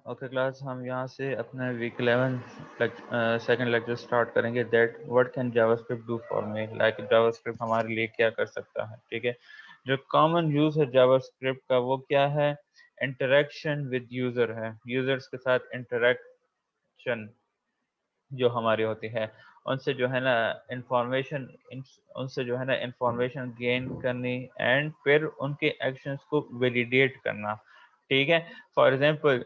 Okay class, ہم یہاں سے اپنا ویک 11 سیکنڈ لیکچر اسٹارٹ کریں گے. That what can Java script do for me, like Java script ہمارے لیے کیا کر سکتا ہے. ٹھیک ہے، جو کامن یوز ہے جاوا اسکرپٹ کا وہ کیا ہے؟ انٹریکشن ود یوزر ہے. یوزرس کے ساتھ انٹریکشن جو ہماری ہوتی ہے، ان سے جو ہے نا انفارمیشن ان سے جو ہے نا انفارمیشن گین کرنی، اینڈ پھر ان کے ایکشنز کو ویلیڈیٹ کرنا. ٹھیک ہے، for example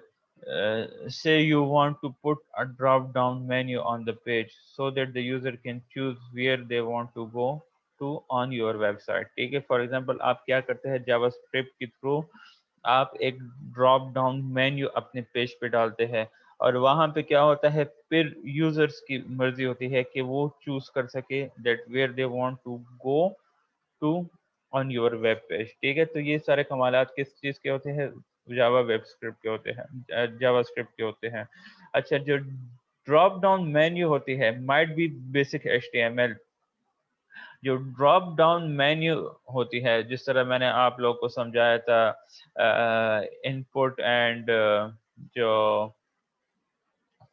say you want to put a drop down menu on the page so that the user can choose where they want to go to on your website. ٹھیک ہے، for example آپ کیا کرتے ہیں جاوا script کے through, آپ ایک drop down menu اپنے پیج پہ ڈالتے ہیں، اور وہاں پہ کیا ہوتا ہے پھر یوزرس کی مرضی ہوتی ہے کہ وہ چوز کر سکے that where they want to go to on your web page. ٹھیک ہے، تو یہ سارے کمالات کس چیز کے ہوتے ہیں؟ جاوا ویب اسکرپٹ کے ہوتے ہیں، جاوا اسکرپٹ کے ہوتے ہیں. اچھا، جو ڈراپ ڈاؤن مینیو ہوتی ہے might be basic H T M L. جو ڈراپ ڈاؤن مینیو ہوتی ہے، جس طرح میں نے آپ لوگ کو سمجھایا تھا، ان پٹ اینڈ جو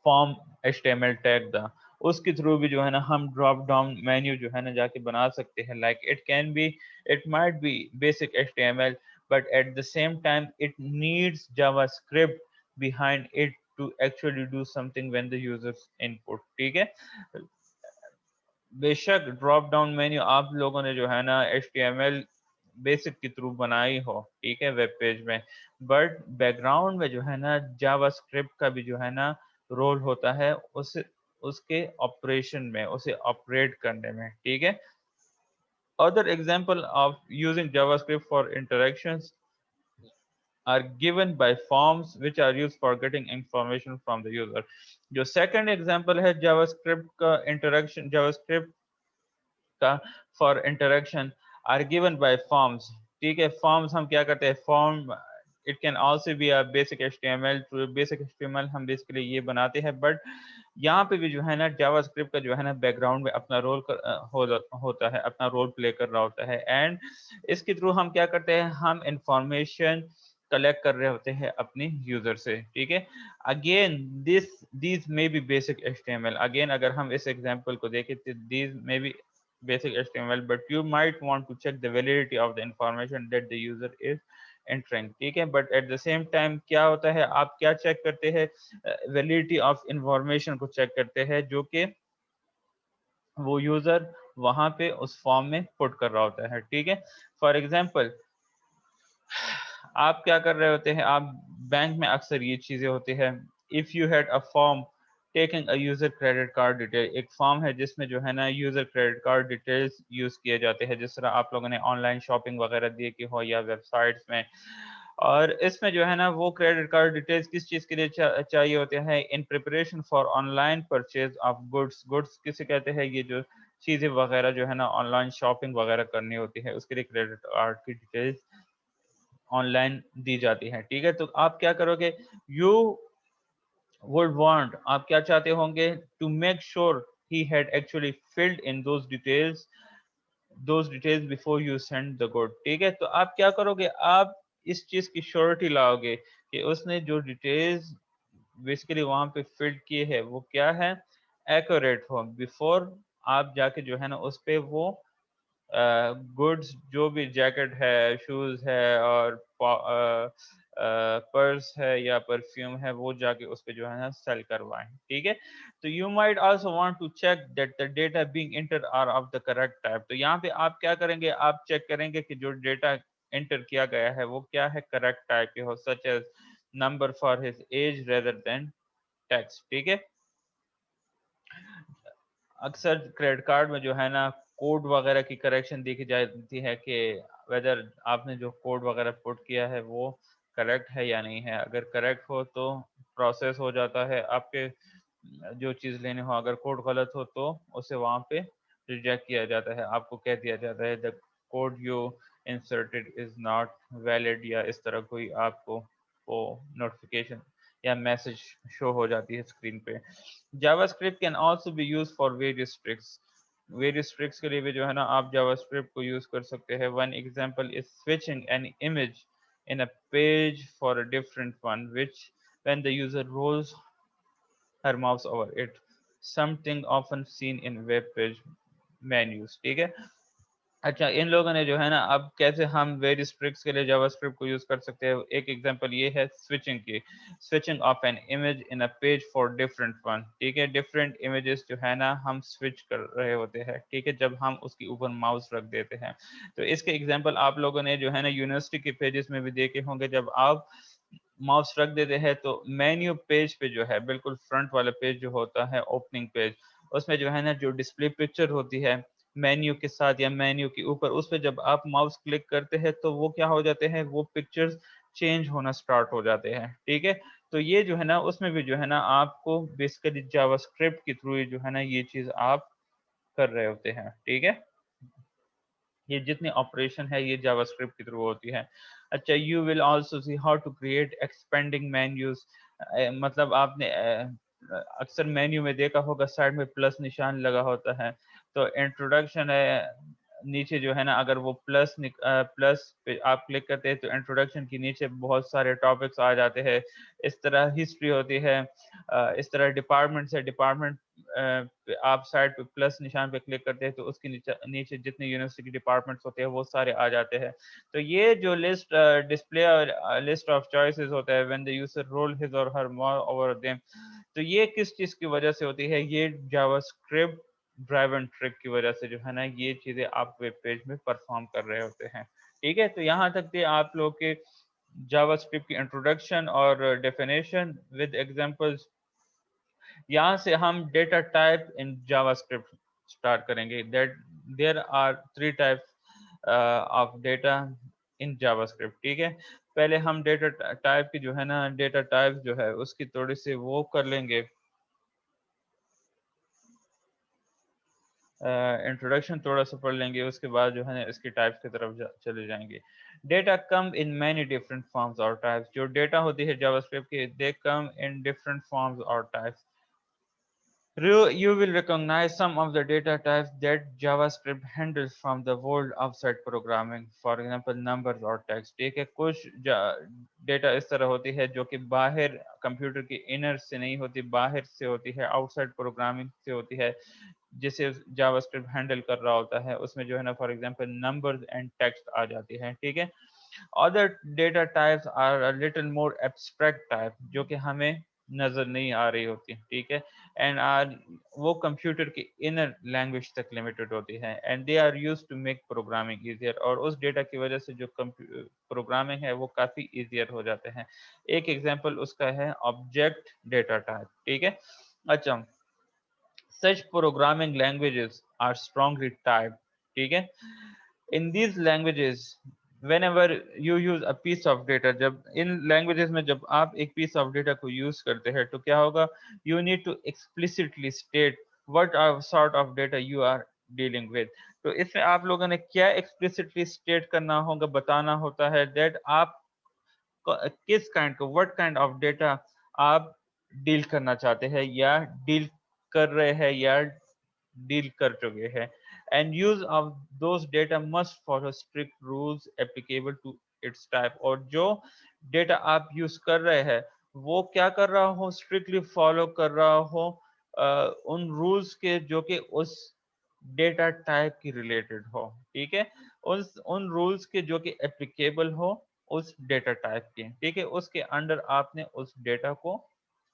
form H T M L tag دا، اس کے تھرو بھی جو ہے نا ہم ڈراپ ڈاؤن مینیو جو ہے نا جا کے بنا سکتے ہیں. Like it can be, it might be basic H T M L, but at the same time it needs JavaScript behind it to actually do something when the users input. ٹھیک ہے، بے شک drop down menu آپ لوگوں نے جو ہے نا H T M L basic کے تھرو بنائی ہو، ٹھیک ہے، ویب پیج میں، بٹ بیک گراؤنڈ میں جو ہے نا جاوا اسکرپٹ کا بھی جو ہے نا رول ہوتا ہے اس کے آپریشن میں، اسے آپریٹ کرنے میں. ٹھیک ہے، other example of using JavaScript for interactions are given by forms which are used for getting information from the user. جو second example ہے JavaScript کا interaction، JavaScript کا for interaction are given by forms. ٹھیک ہے، forms ہم کیا کرتے ہیں، form it can also be a basic HTML. basic HTML ہم بیسکلی یہ بناتے ہیں، بٹ یہاں پہ بھی جو ہے نا جاوا اسکرپٹ کا جو ہے نا بیک گراؤنڈ میں اپنا رول ہوتا ہے، اپنا رول پلے کر رہا ہوتا ہے. اینڈ اس کے تھرو ہم کیا کرتے ہیں، ہم انفارمیشن کلیکٹ کر رہے ہوتے ہیں اپنی یوزر سے. ٹھیک ہے، again these may be basic H T M L. Again اگر ہم اس ایگزامپل کو دیکھیں تو these may be basic HTML, but you might want to check the validity of the information that the user is entering. ٹھیک ہے، but at the same time کیا ہوتا ہے، آپ کیا چیک کرتے ہیں، ویلیڈیٹی آف انفارمیشن کو چیک کرتے ہیں جو کہ وہ یوزر وہاں پہ اس فارم میں پٹ کر رہا ہوتا ہے. ٹھیک ہے، فار ایگزامپل آپ کیا کر رہے ہوتے ہیں، آپ بینک میں اکثر یہ چیزیں ہوتی ہے. If you had a form taking a user credit card detail, ایک فارم ہے جس میں جو ہے نا user credit card details use کیے جاتے ہیں، جس طرح آپ لوگوں نے آن لائن شاپنگ وغیرہ دیکھی ہو یا ویب سائٹس میں. اور اس میں جو ہے نا وہ کریڈٹ کارڈ ڈیٹیلز کس چیز کے لیے چاہیے ہوتے ہیں، in preparation for online purchase of goods. Goods کسے کہتے ہیں، یہ جو چیزیں وغیرہ جو ہے نا آن لائن شاپنگ وغیرہ کرنی ہوتی ہے، اس کے لیے کریڈٹ کارڈ کی ڈیٹیلز آن لائن دی جاتی ہیں. ٹھیک ہے، تو آپ کیا کرو گے، یو would want، آپ کیا چاہتے ہوں گے، to make sure he had actually filled in those details before you send the good. ٹھیک ہے، تو آپ کیا کرو گے، آپ اس چیز کی شیورٹی لاؤ گے کہ اس نے جو ڈیٹیلز بیسیکلی وہاں پہ فل کیے ہے وہ کیا ہے، ایکوریٹ ہو، بیفور آپ جا کے جو ہے نا اس پہ وہ گڈس جو بھی جیکٹ ہے، شوز ہے، اور پرس ہے یا پرفیوم ہے، وہ جا کے اس پہ جو ہے نا سیل کروائیں. ٹھیک ہے، تو you might also want to check that the data being enter are of the correct type. تو یہاں پہ آپ کیا کریں گے، آپ چیک کریں گے کہ جو ڈیٹا انٹر کیا گیا ہے وہ کیا ہے، کریکٹ ٹائپ کے ہو، such as number for his age rather than text. ٹھیک ہے، اکثر کریڈٹ کارڈ میں جو ہے نا کوڈ وغیرہ کی کریکشن دیکھی جاتی ہے کہ ویدر آپ نے جو کوڈ وغیرہ پٹ کیا ہے وہ کریکٹ ہے یا نہیں ہے. اگر کریکٹ ہو تو پروسیس ہو جاتا ہے آپ کے جو چیز لینے ہو. اگر کوڈ غلط ہو تو اسے وہاں پہ ریجیکٹ کیا جاتا ہے، آپ کو کہہ دیا جاتا ہے the code you inserted is not valid، یا اس طرح کوئی آپ کو وہ نوٹیفیکیشن یا میسج شو ہو جاتی ہے اسکرین پہ. JavaScript can also be used for various tricks. various tricks کے لیے بھی جو ہے نا آپ JavaScript کو یوز کر سکتے ہیں. One example is switching an image in a page for a different one which when the user rolls her mouse over it, something often seen in web page menus. ठीक है? अच्छा, इन लोगों ने जो है ना, अब कैसे हम वेरियस ट्रिक्स के लिए जावास्क्रिप्ट को यूज कर सकते हैं, एक एग्जांपल ये है स्विचिंग की, switching off an image in a page for different one. ठीक है, डिफरेंट इमेजेस जो है ना हम स्विच कर रहे होते हैं, ठीक है, जब हम उसके ऊपर माउस रख देते हैं। तो इसके एग्जांपल आप लोगों ने जो है ना यूनिवर्सिटी के पेजेस में भी देखे होंगे, जब आप माउस रख देते हैं तो मेन्यू पेज पे जो है, बिल्कुल फ्रंट वाला पेज जो होता है ओपनिंग पेज, उसमें जो है ना जो डिस्प्ले पिक्चर होती है मेन्यू के साथ या मेन्यू के ऊपर, उस पर जब आप माउस क्लिक करते हैं तो वो क्या हो जाते हैं, वो पिक्चर्स चेंज होना स्टार्ट हो जाते हैं। ठीक है, तो ये जो है ना उसमें भी जो है ना आपको बेसिकली जावास्क्रिप्ट के थ्रू जो है ना ये चीज आप कर रहे होते हैं। ठीक है, ये जितनी ऑपरेशन है ये जावास्क्रिप्ट के थ्रू होती है। अच्छा, you will also see how to create expanding menus. मतलब आपने अक्सर मेन्यू में देखा होगा साइड में प्लस निशान लगा होता है, तो इंट्रोडक्शन है, नीचे जो है ना अगर वो प्लस पे आप क्लिक करते हैं तो इंट्रोडक्शन के नीचे बहुत सारे टॉपिक्स आ जाते हैं। इस तरह हिस्ट्री होती है, इस तरह डिपार्टमेंट से डिपार्टमेंट आप साइड पे प्लस निशान पे क्लिक करते हैं तो उसके नीचे नीचे जितने यूनिवर्सिटी डिपार्टमेंट्स होते हैं वो सारे आ जाते हैं। तो ये जो लिस्ट डिस्प्ले और लिस्ट ऑफ चॉइसेस होता है when the user roll his or her mouse over them, तो ये किस चीज की वजह से होती है, ये जावास्क्रिप्ट ड्राइवन ट्रिक की वजह से जो है ना ये चीजें आप वेब पेज में परफॉर्म कर रहे होते हैं। ठीक है, तो यहाँ तक थे आप लोग के जावास्क्रिप्ट की इंट्रोडक्शन और डेफिनेशन विद एग्जांपल्स। यहाँ से हम data type in JavaScript start करेंगे। That there are three types of data in JavaScript. ठीक है, पहले हम डेटा टाइप की जो है ना डेटा टाइप जो है उसकी थोड़ी सी वो कर लेंगे, इंट्रोडक्शन थोड़ा सा पढ़ लेंगे, उसके बाद जो है ना इसकी टाइप्स की तरफ चले जाएंगे। Data come in many different forms और टाइप्स। जो डेटा होती है जावास्क्रिप्ट की, दे कम इन डिफरेंट फॉर्म्स और types. You will recognize some of the data types that JavaScript handles from the world outside programming. For example, numbers or text. ठीक है, कुछ data इस तरह होती है जो कि बाहर कंप्यूटर के इनर से नहीं होती, बाहर से होती है, आउटसाइड प्रोग्रामिंग से होती है, जिसे जावास्क्रिप्ट हैंडल कर रहा होता है। उसमें जो है ना for example numbers and text आ जाती है। ठीक है, other data types are a little more abstract type, जो कि हमें नजर नहीं आ रही होती। ठीक है, एंड आर वो कंप्यूटर की इनर लैंग्वेज तक लिमिटेड होती है, and they are used to make programming easier. और उस डेटा की वजह से जो प्रोग्रामिंग है वो काफी इजियर हो जाते हैं। एक एग्जांपल उसका है ऑब्जेक्ट डेटा टाइप। ठीक है, अच्छा, such programming languages are strongly typed. ठीक है, in these languages whenever you use a piece of data, जब इन languages में जब आप एक piece of data को use करते हैं तो क्या होगा, you need to explicitly state what sort of data you are dealing with। तो इसमें आप लोगों ने क्या explicitly state करना होगा, बताना होता है that आप किस काइंड का व्हाट काइंड ऑफ डेटा आप डील करना चाहते हैं या डील कर रहे हैं या डील कर चुके हैं। And use of those data must follow strict rules applicable to its type. और जो डेटा आप यूज कर रहे हैं वो क्या कर रहा हो, स्ट्रिक्टली फॉलो कर रहा हो उन रूल्स के जो कि उस डेटा टाइप की रिलेटेड हो। ठीक है, उन रूल्स के जो कि एप्लीकेबल हो उस डेटा टाइप के। ठीक है, उसके अंडर आपने उस डेटा को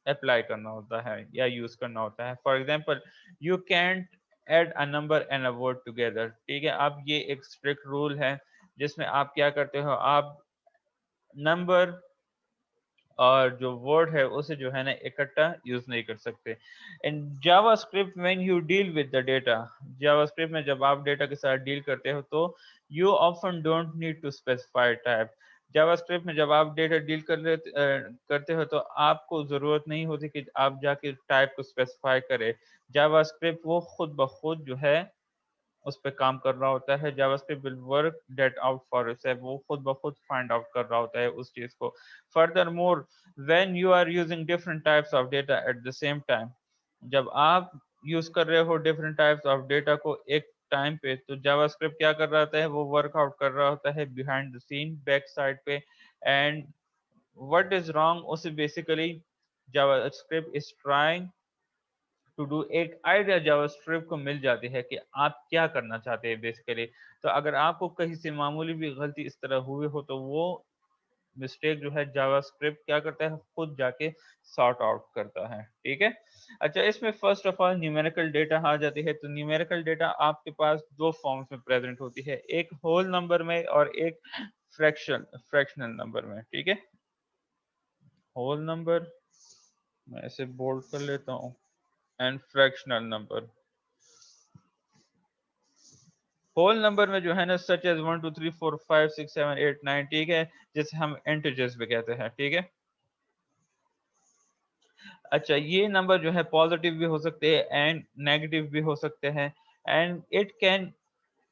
अप्लाई करना होता है या यूज करना होता है। For example, you can't add a number and a word together. ठीक है, अब ये एक स्ट्रिक्ट रूल है जिसमें आप क्या करते हो, आप नंबर और जो वर्ड है उसे जो है ना इकट्ठा यूज नहीं कर सकते। In JavaScript when you deal with the data, JavaScript में जब आप डेटा के साथ डील करते हो तो you often don't need to specify type. JavaScript में जब आप डेटा डील करते हो तो आपको जरूरत नहीं होती कि आप जाके टाइप को स्पेसिफाई करें। जावास्क्रिप्ट वो खुद ब खुद जो है उस पर काम कर रहा होता है। JavaScript will work that out for it, वो खुद ब खुद फाइंड आउट कर रहा होता है उस चीज को। Furthermore, when you are using different types of data at the same time, जब आप यूज कर रहे हो डिफरेंट टाइप्स ऑफ डेटा को एक टाइम पे, तो जावास्क्रिप्ट क्या कर रहा होता है, वो वर्कआउट कर रहा होता है behind the scene back side पे। एंड what is wrong उसे basically JavaScript is trying to do, एक आइडिया JavaScript को मिल जाती है कि आप क्या करना चाहते हैं बेसिकली। तो अगर आपको कहीं से मामूली भी गलती इस तरह हुई हो तो वो मिस्टेक जो है जावास्क्रिप्ट क्या करता है, खुद जाके सॉर्ट आउट करता है, ठीक है। अच्छा, इसमें first of all numerical data आ जाती है। तो न्यूमेरिकल डेटा आपके पास दो फॉर्म्स में प्रेजेंट होती है, एक होल नंबर में और एक फ्रैक्शनल नंबर में, ठीक है। होल नंबर मैं ऐसे बोल्ड कर लेता हूँ, and fractional number. Whole number में जो है ना, सच एज 1 2 3 4 5 6 7 8 9, ठीक है, जिसे हम इंटीजर्स भी कहते हैं, ठीक है। अच्छा, ये नंबर जो है पॉजिटिव भी हो सकते हैं एंड नेगेटिव भी हो सकते हैं, and it can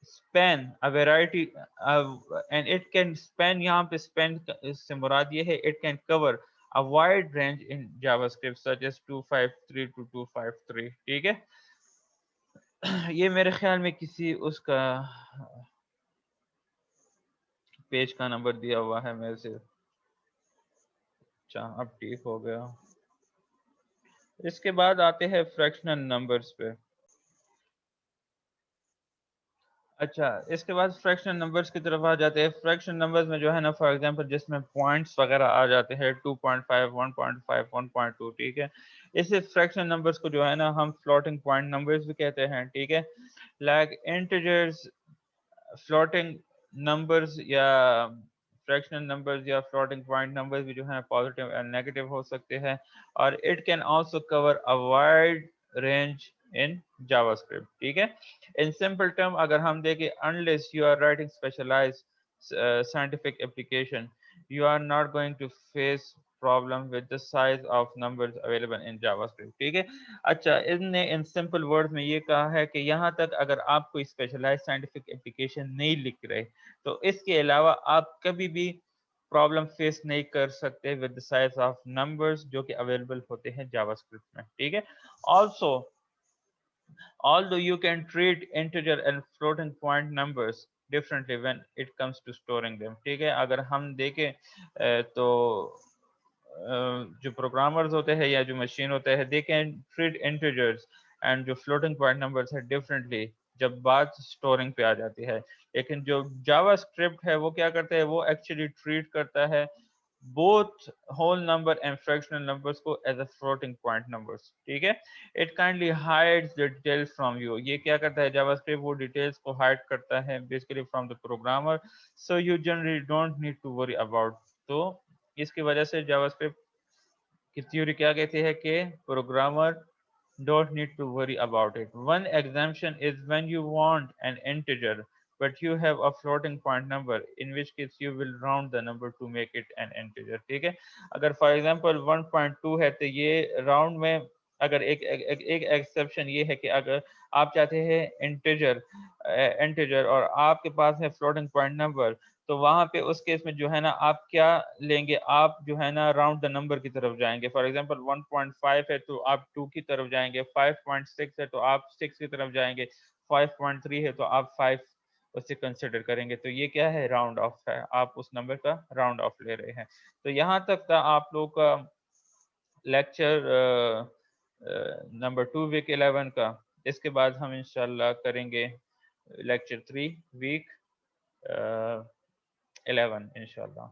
span a variety, and it can span, यहाँ पे स्पैन से मुराद ये है it can cover a wide range in JavaScript such as 253 to 253, ठीक है। ये मेरे ख्याल में किसी उसका पेज का नंबर दिया हुआ है मेरे से। अच्छा, अब ठीक हो गया। इसके बाद आते हैं फ्रैक्शनल नंबर्स पे। अच्छा, इसके बाद फ्रैक्शनल नंबर्स की तरफ आ जाते हैं। फ्रैक्शनल नंबर्स में जो है ना, फॉर एग्जांपल जिसमें पॉइंट्स वगैरह आ जाते हैं 2.5 1.5 1.2, ठीक है। इसे फ्रैक्शनल नंबर्स को जो है ना हम फ्लोटिंग पॉइंट नंबर्स भी कहते हैं, ठीक है। लाइक इंटीजर्स, फ्लोटिंग नंबर्स या फ्रैक्शनल नंबर्स या फ्लोटिंग पॉइंट नंबर्स भी जो है पॉजिटिव एंड नेगेटिव हो सकते हैं, और it can also cover a wide range in JavaScript, ठीक है। इन सिंपल टर्म अगर हम देखें, unless you are writing specialised scientific application, you are not going to face problem with the size of numbers available in JavaScript, ठीक है। अच्छा, इनने in simple words में ये कहा है कि यहाँ तक अगर आप कोई स्पेशलाइज साइंटिफिक एप्लीकेशन नहीं लिख रहे, तो इसके अलावा आप कभी भी प्रॉब्लम फेस नहीं कर सकते with the size of numbers जो कि अवेलेबल होते हैं जावास्क्रिप्ट में, ठीक है। Also, although you can treat integer and floating point numbers differently when it comes to storing them, ठीक है। अगर हम देखें तो जो प्रोग्रामर्स होते हैं या जो मशीन होते हैं, they can treat integers and जो फ्लोटिंग पॉइंट नंबर्स है डिफरेंटली जब बात स्टोरिंग पे आ जाती है। लेकिन जो जावा स्क्रिप्ट है वो क्या करता है, वो एक्चुअली ट्रीट करता है both whole number and fractional numbers को as a floating point numbers, ठीक है। It kindly hides the details from you, ये क्या करता है JavaScript, वो details को hide करता है basically from the programmer, so you generally don't need to worry about। तो इसकी वजह से JavaScript की थ्योरी क्या कहती है कि programmer don't need to worry about it। One exemption is when you want an integer but you have a floating point number, in which case you will round the number to make it an integer, ठीक है। अगर for example 1.2 है तो ये round में अगर एक exception ये है कि अगर आप चाहते हैं इंटीजर और आपके पास है फ्लोटिंग पॉइंट नंबर, तो वहां पे उस केस में जो है ना आप क्या लेंगे, आप जो है ना राउंड द नंबर की तरफ जाएंगे। फॉर एग्जांपल 1.5 है तो आप 2 की तरफ जाएंगे, 5.6 है तो आप 6 की तरफ जाएंगे, 5.3 है तो आप 5 उसे कंसिडर करेंगे। तो ये क्या है, राउंड ऑफ है, आप उस नंबर का राउंड ऑफ ले रहे हैं। तो यहाँ तक था आप लोग का लेक्चर नंबर 2 वीक 11 का। इसके बाद हम इंशाल्लाह करेंगे लेक्चर 3 वीक 11 इंशाल्लाह।